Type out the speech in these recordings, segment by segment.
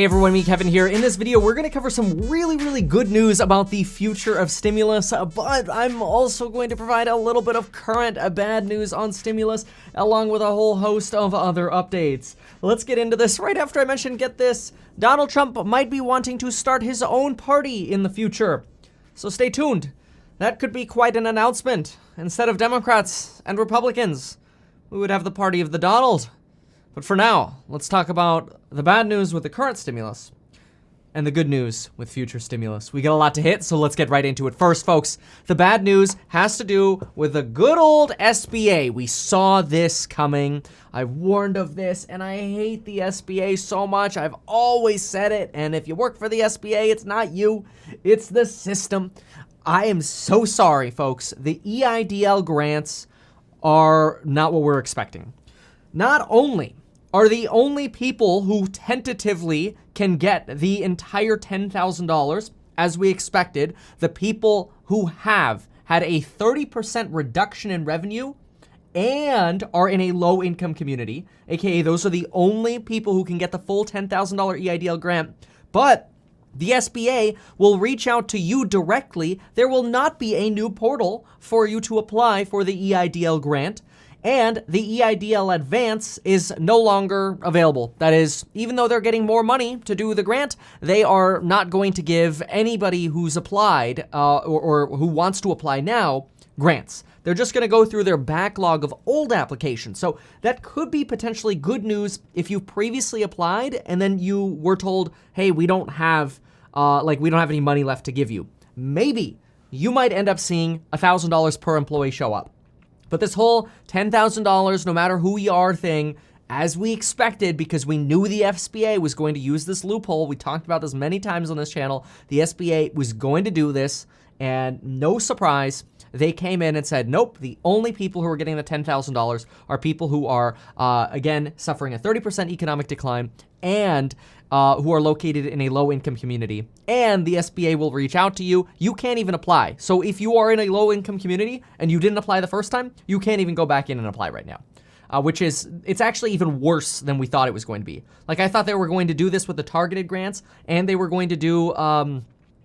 Hey everyone, me Kevin here. In this video, we're going to cover some really good news about the future of stimulus, but I'm also going to provide a little bit of current bad news on stimulus, along with a whole host of other updates. Let's get into this right after I mention, get this, Donald Trump might be wanting to start his own party in the future. So stay tuned. That could be quite an announcement. Instead of Democrats and Republicans, we would have the party of the Donald. But for now, let's talk about the bad news with the current stimulus and the good news with future stimulus. We got a lot to hit, so let's get right into it. First, folks, the bad news has to do with the good old SBA. We saw this coming. I warned of this, and I hate the SBA so much. I've always said it, and if you work for the SBA, it's not you, it's the system. I am so sorry, folks. The EIDL grants are not what we're expecting. Not only are the only people who tentatively can get the entire $10,000 as we expected, the people who have had a 30% reduction in revenue and are in a low income community, aka those are the only people who can get the full $10,000 EIDL grant, but the SBA will reach out to you directly. There will not be a new portal for you to apply for the EIDL grant. And the EIDL Advance is no longer available. That is, even though they're getting more money to do the grant, they are not going to give anybody who's applied or who wants to apply now grants. They're just going to go through their backlog of old applications. So that could be potentially good news if you previously applied and then you were told, hey, we don't have any money left to give you. Maybe you might end up seeing $1,000 per employee show up. But this whole $10,000, no matter who you are thing, as we expected, because we knew the SBA was going to use this loophole. We talked about this many times on this channel. The SBA was going to do this, and no surprise, they came in and said, nope, the only people who are getting the $10,000 are people who are, again, suffering a 30% economic decline and who are located in a low-income community, and the SBA will reach out to you. You can't even apply. So if you are in a low-income community and you didn't apply the first time, you can't even go back in and apply right now, it's actually even worse than we thought it was going to be. Like, I thought they were going to do this with the targeted grants, and they were going to do,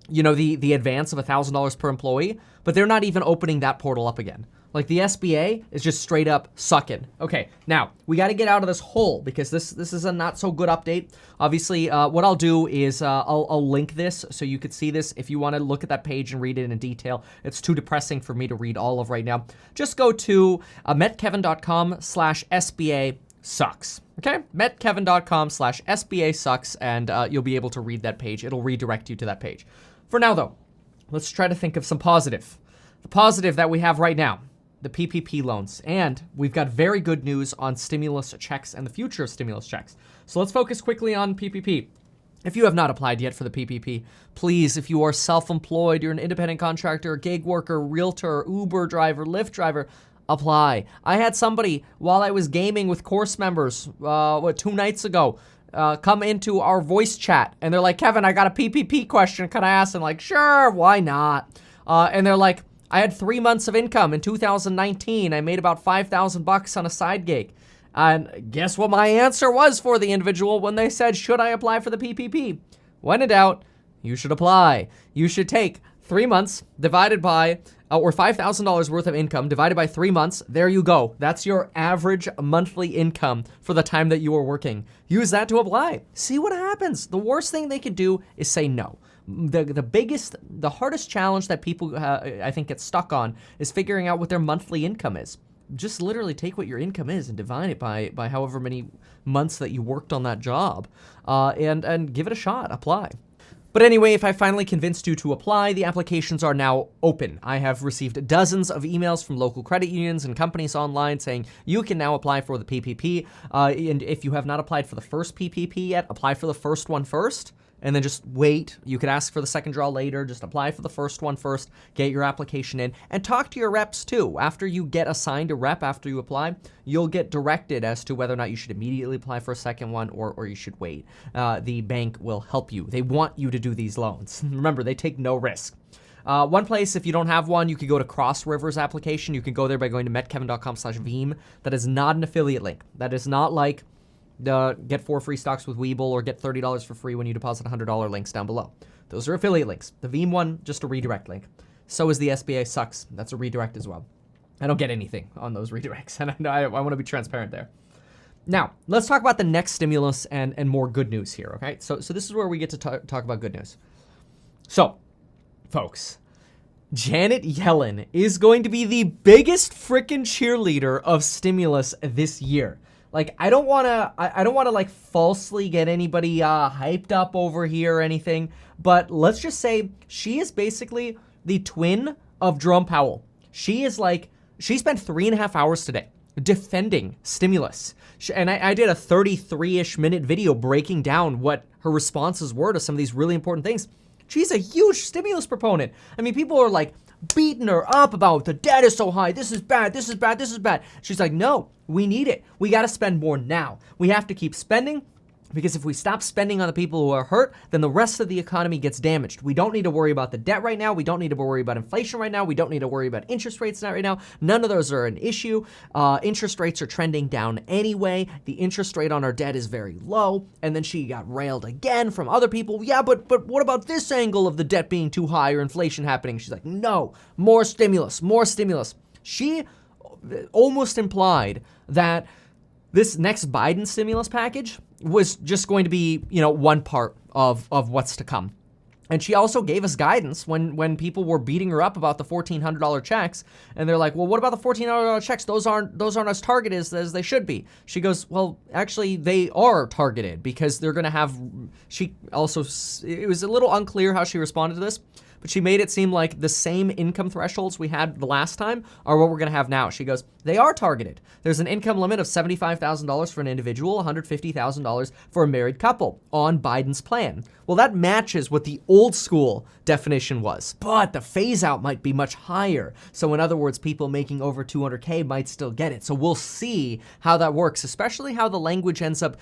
the advance of $1,000 per employee, but they're not even opening that portal up again. Like, the SBA is just straight up sucking. Okay, now, we got to get out of this hole because this is a not so good update. Obviously, what I'll do is I'll link this so you could see this if you want to look at that page and read it in detail. It's too depressing for me to read all of right now. Just go to metkevin.com/SBA sucks. Okay, metkevin.com/SBA sucks, and you'll be able to read that page. It'll redirect you to that page. For now, though, let's try to think of some positive. The positive that we have right now, the PPP loans, and we've got very good news on stimulus checks and the future of stimulus checks. So let's focus quickly on PPP. If you have not applied yet for the PPP, please, if you are self-employed, you're an independent contractor, gig worker, realtor, Uber driver, Lyft driver, apply. I had somebody, while I was gaming with course members, 2 nights ago, come into our voice chat, and they're like, Kevin, I got a PPP question. Can I ask? I'm like, sure, why not? And they're like, I had 3 months of income in 2019. I made about $5,000 on a side gig. And guess what my answer was for the individual when they said, should I apply for the PPP? When in doubt, you should apply. You should take 3 months divided by, or $5,000 worth of income divided by 3 months. There you go. That's your average monthly income for the time that you are working. Use that to apply. See what happens. The worst thing they could do is say no. The hardest challenge that people, I think, get stuck on is figuring out what their monthly income is. Just literally take what your income is and divide it by however many months that you worked on that job, and give it a shot. Apply. But anyway, if I finally convinced you to apply, the applications are now open. I have received dozens of emails from local credit unions and companies online saying you can now apply for the PPP. And if you have not applied for the first PPP yet, apply for the first one first. And then just wait. You could ask for the second draw later. Just apply for the first one first, get your application in, and talk to your reps too. After you get assigned a rep, after you apply, you'll get directed as to whether or not you should immediately apply for a second one or you should wait. The bank will help you. They want you to do these loans. Remember, they take no risk. One place, if you don't have one, you could go to Cross River's application. You can go there by going to metkevin.com/Veeam. That is not an affiliate link. That is not like Get 4 free stocks with Webull, or get $30 for free when you deposit $100 links down below. Those are affiliate links. The Veeam one, just a redirect link. So is the SBA sucks. That's a redirect as well. I don't get anything on those redirects, and I want to be transparent there. Now, let's talk about the next stimulus and more good news here, okay? So this is where we get to talk about good news. So, folks, Janet Yellen is going to be the biggest freaking cheerleader of stimulus this year. Like, I don't want to like falsely get anybody hyped up over here or anything, but let's just say she is basically the twin of Jerome Powell. She spent 3.5 hours today defending stimulus. And I did a 33-ish minute video breaking down what her responses were to some of these really important things. She's a huge stimulus proponent. I mean, people are like beating her up about the debt is so high. This is bad. This is bad. This is bad. She's like, no, we need it. We got to spend more now. We have to keep spending, because if we stop spending on the people who are hurt, then the rest of the economy gets damaged. We don't need to worry about the debt right now. We don't need to worry about inflation right now. We don't need to worry about interest rates right now. None of those are an issue. Interest rates are trending down anyway. The interest rate on our debt is very low. And then she got railed again from other people. Yeah, but what about this angle of the debt being too high or inflation happening? She's like, no, more stimulus, more stimulus. She almost implied that this next Biden stimulus package was just going to be, one part of what's to come. And she also gave us guidance when people were beating her up about the $1,400 checks, and they're like, well, what about the $1,400 checks? Those aren't as targeted as they should be. She goes, well, actually, they are targeted, because they're going to have. It was a little unclear how she responded to this, but she made it seem like the same income thresholds we had the last time are what we're going to have now. She goes, they are targeted. There's an income limit of $75,000 for an individual, $150,000 for a married couple on Biden's plan. Well, that matches what the old school definition was, but the phase out might be much higher. So in other words, people making over $200K might still get it. So we'll see how that works, especially how the language ends up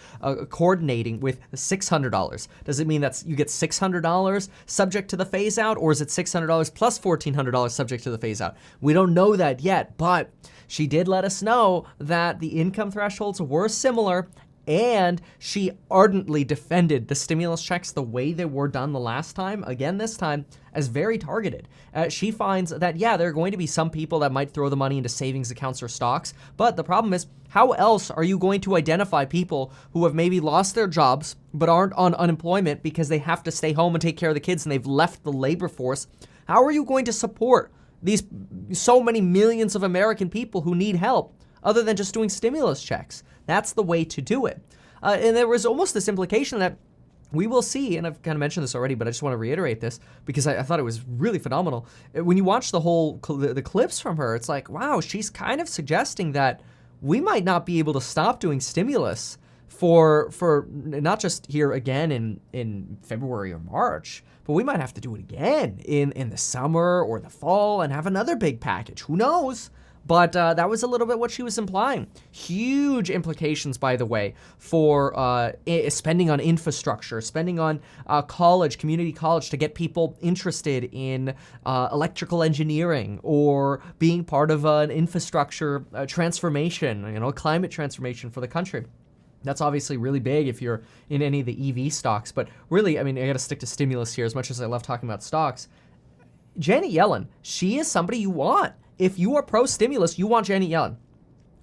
coordinating with $600. Does it mean that you get $600 subject to the phase out, or is it $600 plus $1,400 subject to the phase out? We don't know that yet, but she did let us know that the income thresholds were similar, and she ardently defended the stimulus checks the way they were done the last time, again this time, as very targeted. She finds that, yeah, there are going to be some people that might throw the money into savings accounts or stocks, but the problem is, how else are you going to identify people who have maybe lost their jobs but aren't on unemployment because they have to stay home and take care of the kids and they've left the labor force? How are you going to support these so many millions of American people who need help other than just doing stimulus checks? That's the way to do it. And there was almost this implication that we will see, and I've kind of mentioned this already, but I just want to reiterate this because I thought it was really phenomenal. When you watch the clips from her, it's like, wow, she's kind of suggesting that we might not be able to stop doing stimulus for not just here again in February or March, but we might have to do it again in the summer or the fall and have another big package. Who knows? But that was a little bit what she was implying. Huge implications, by the way, for spending on infrastructure, spending on community college to get people interested in electrical engineering or being part of an infrastructure transformation, climate transformation for the country. That's obviously really big if you're in any of the EV stocks. But really, I got to stick to stimulus here as much as I love talking about stocks. Janet Yellen, she is somebody you want. If you are pro-stimulus, you want Janet Yellen.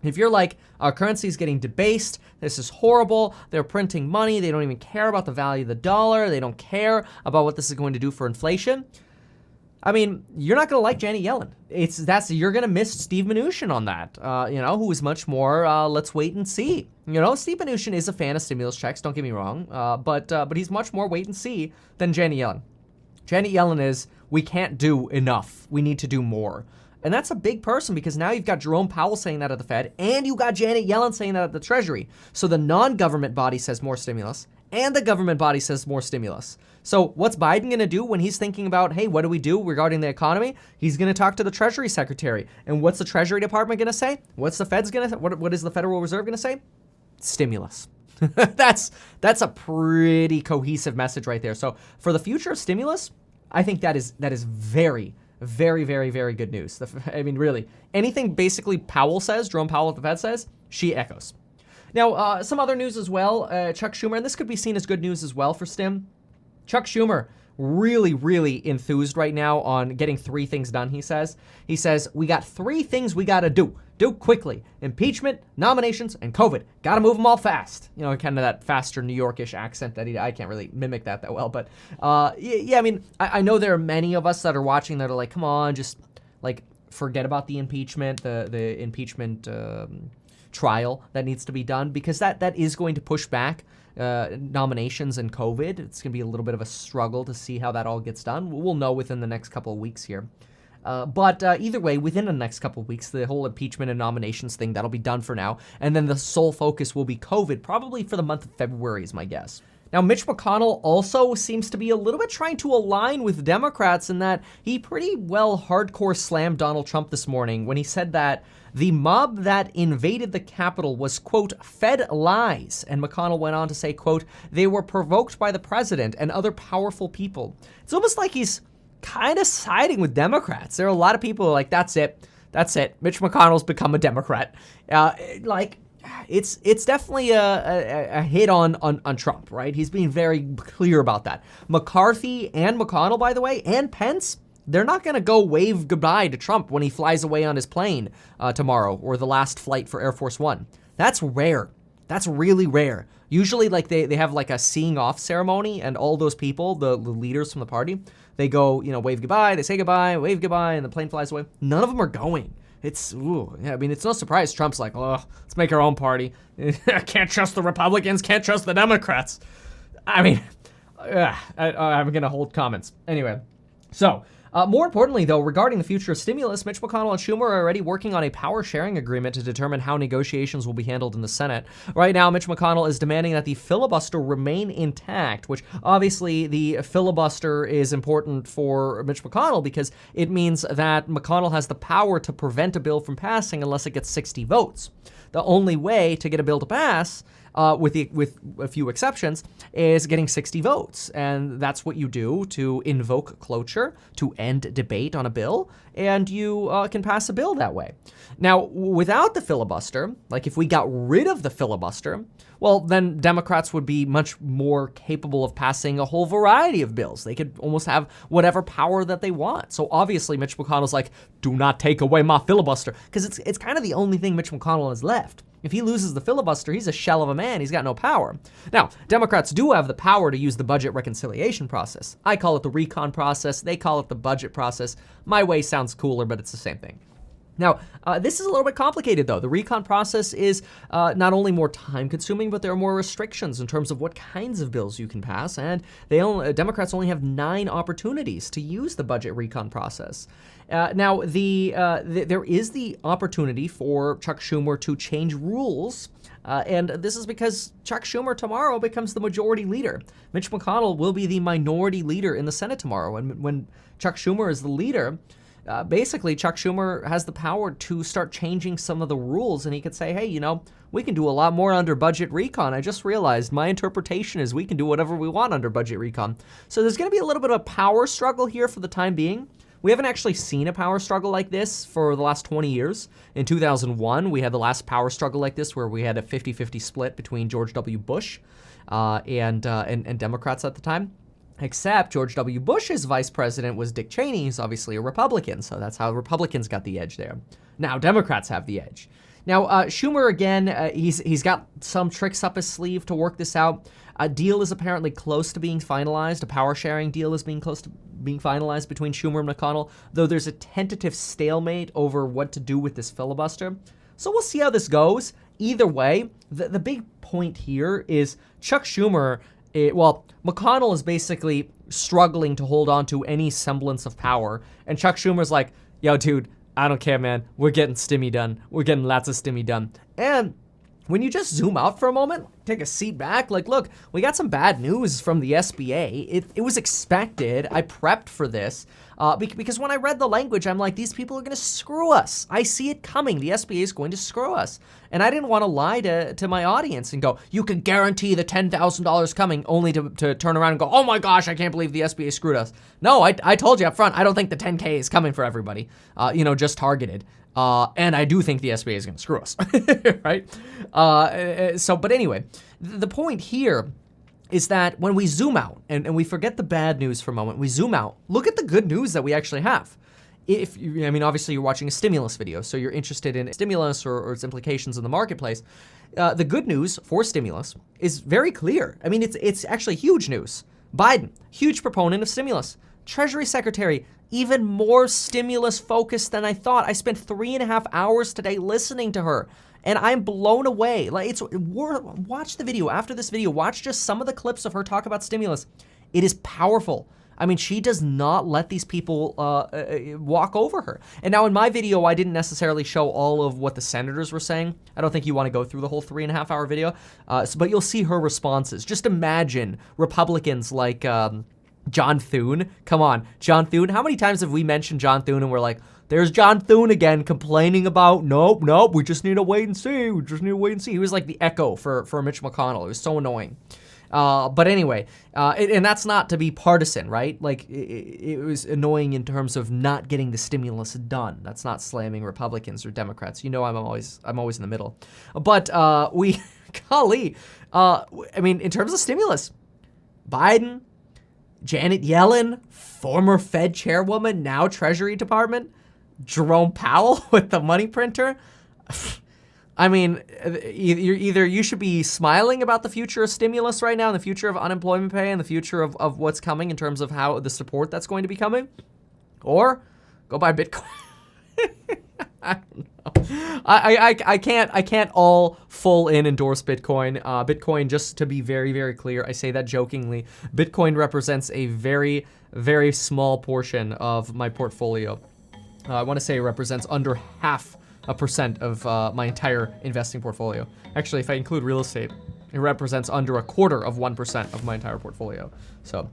If you're like, our currency is getting debased, this is horrible, they're printing money, they don't even care about the value of the dollar, they don't care about what this is going to do for inflation, you're not going to like Janet Yellen. You're going to miss Steve Mnuchin on that, who is much more, let's wait and see. Steve Mnuchin is a fan of stimulus checks, don't get me wrong, but he's much more wait and see than Janet Yellen. Janet Yellen is, we can't do enough, we need to do more. And that's a big person because now you've got Jerome Powell saying that at the Fed, and you got Janet Yellen saying that at the Treasury. So the non-government body says more stimulus, and the government body says more stimulus. So what's Biden going to do when he's thinking about, hey, what do we do regarding the economy? He's going to talk to the Treasury Secretary. And what's the Treasury Department going to say? What's the Fed's going to what is the Federal Reserve going to say? Stimulus. That's a pretty cohesive message right there. So for the future of stimulus, I think that is very, very, very, very good news. Really, anything basically Powell says, Jerome Powell at the Fed says, she echoes. Now, some other news as well. Chuck Schumer, and this could be seen as good news as well for Stim. Chuck Schumer, really, really enthused right now on getting 3 things done, he says. He says, we got 3 things we got to do. Do quickly. Impeachment, nominations, and COVID. Got to move them all fast. You know, kind of that faster New Yorkish accent that I can't really mimic that well. But, yeah, I mean, I know there are many of us that are watching that are like, come on, just, like, forget about the impeachment, the impeachment trial that needs to be done, because that is going to push back nominations and COVID. It's going to be a little bit of a struggle to see how that all gets done. We'll know within the next couple of weeks here. But either way, within the next couple of weeks, the whole impeachment and nominations thing, that'll be done for now. And then the sole focus will be COVID, probably for the month of February is my guess. Now, Mitch McConnell also seems to be a little bit trying to align with Democrats in that he pretty well hardcore slammed Donald Trump this morning when he said that the mob that invaded the Capitol was, quote, fed lies. And McConnell went on to say, quote, they were provoked by the president and other powerful people. It's almost like he's kind of siding with Democrats. There are a lot of people who are like, that's it. Mitch McConnell's become a Democrat. It's definitely a hit on Trump, right? He's being very clear about that. McCarthy and McConnell, by the way, and Pence, they're not going to go wave goodbye to Trump when he flies away on his plane tomorrow, or the last flight for Air Force One. That's rare. That's really rare. Usually, like, they have like a seeing off ceremony, and all those people, the leaders from the party, they go, wave goodbye, they say goodbye, wave goodbye, and the plane flies away. None of them are going. It's no surprise Trump's like, oh, let's make our own party. Can't trust the Republicans, can't trust the Democrats. I mean, I'm going to hold comments. Anyway, so more importantly, though, regarding the future of stimulus, Mitch McConnell and Schumer are already working on a power sharing agreement to determine how negotiations will be handled in the Senate. Right now, Mitch McConnell is demanding that the filibuster remain intact, which obviously the filibuster is important for Mitch McConnell because it means that McConnell has the power to prevent a bill from passing unless it gets 60 votes. The only way to get a bill to pass, with a few exceptions, is getting 60 votes. And that's what you do to invoke cloture, to end debate on a bill, and you can pass a bill that way. Now, without the filibuster, like if we got rid of the filibuster, well, then Democrats would be much more capable of passing a whole variety of bills. They could almost have whatever power that they want. So obviously, Mitch McConnell's like, do not take away my filibuster, because it's kind of the only thing Mitch McConnell has left. If he loses the filibuster, he's a shell of a man. He's got no power. Now, Democrats do have the power to use the budget reconciliation process. I call it the recon process. They call it the budget process. My way sounds cooler, but it's the same thing. Now, this is a little bit complicated, though. The recon process is not only more time-consuming, but there are more restrictions in terms of what kinds of bills you can pass, and Democrats only have 9 opportunities to use the budget recon process. Now, there is the opportunity for Chuck Schumer to change rules, and this is because Chuck Schumer tomorrow becomes the majority leader. Mitch McConnell will be the minority leader in the Senate tomorrow, and when Chuck Schumer is the leader, basically, Chuck Schumer has the power to start changing some of the rules, and he could say, hey, we can do a lot more under budget recon. I just realized my interpretation is we can do whatever we want under budget recon. So there's going to be a little bit of a power struggle here for the time being. We haven't actually seen a power struggle like this for the last 20 years. In 2001, we had the last power struggle like this where we had a 50-50 split between George W. Bush and Democrats at the time. Except George W. Bush's vice president was Dick Cheney, who's obviously a Republican, so that's how Republicans got the edge there. Now Democrats have the edge. Now Schumer, again, he's got some tricks up his sleeve to work this out. A deal is apparently close to being finalized. A power sharing deal is being close to being finalized between Schumer and McConnell, though there's a tentative stalemate over what to do with this filibuster. So we'll see how this goes. Either way, the big point here is Chuck Schumer, McConnell is basically struggling to hold on to any semblance of power. And Chuck Schumer's like, yo, dude, I don't care, man. We're getting stimmy done. We're getting lots of stimmy done. And when you just zoom out for a moment, take a seat back. Like, look, we got some bad news from the SBA. It was expected. I prepped for this because when I read the language, I'm like, these people are going to screw us. I see it coming. The SBA is going to screw us. And I didn't want to lie to my audience and go, you can guarantee the $10,000 coming, only to turn around and go, oh my gosh, I can't believe the SBA screwed us. No, I told you up front, I don't think the 10K is coming for everybody, just targeted. And I do think the SBA is going to screw us, right? But anyway, the point here is that when we zoom out and we forget the bad news for a moment, we zoom out, look at the good news that we actually have. Obviously you're watching a stimulus video, so you're interested in stimulus or its implications in the marketplace. The good news for stimulus is very clear. I mean, it's actually huge news. Biden, huge proponent of stimulus. Treasury Secretary, even more stimulus focused than I thought. I spent 3.5 hours today listening to her, and I'm blown away. Watch the video. After this video, watch just some of the clips of her talk about stimulus. It is powerful. I mean, she does not let these people walk over her. And now in my video, I didn't necessarily show all of what the senators were saying. I don't think you want to go through the whole 3.5 hour video, but you'll see her responses. Just imagine Republicans like John Thune. Come on, John Thune. How many times have we mentioned John Thune and we're like, there's John Thune again complaining about, nope, we just need to wait and see. He was like the echo for Mitch McConnell. It was so annoying. But anyway, and that's not to be partisan, right? Like it was annoying in terms of not getting the stimulus done. That's not slamming Republicans or Democrats. I'm always in the middle. But golly, in terms of stimulus, Biden, Janet Yellen, former Fed chairwoman, now Treasury Department, Jerome Powell with the money printer. I mean, either you should be smiling about the future of stimulus right now, and the future of unemployment pay, and the future of what's coming in terms of how the support that's going to be coming, or go buy Bitcoin. I don't know. I can't all full in endorse Bitcoin. Bitcoin, just to be very, very clear, I say that jokingly. Bitcoin represents a very, very small portion of my portfolio. I want to say it represents under 0.5% of my entire investing portfolio. Actually, if I include real estate, it represents under 0.25% of my entire portfolio. So,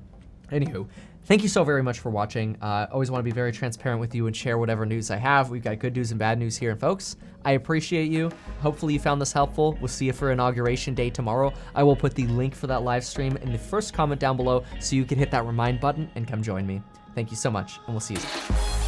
anywho, thank you so very much for watching. I always want to be very transparent with you and share whatever news I have. We've got good news and bad news here. And folks, I appreciate you. Hopefully you found this helpful. We'll see you for Inauguration Day tomorrow. I will put the link for that live stream in the first comment down below so you can hit that remind button and come join me. Thank you so much, and we'll see you soon.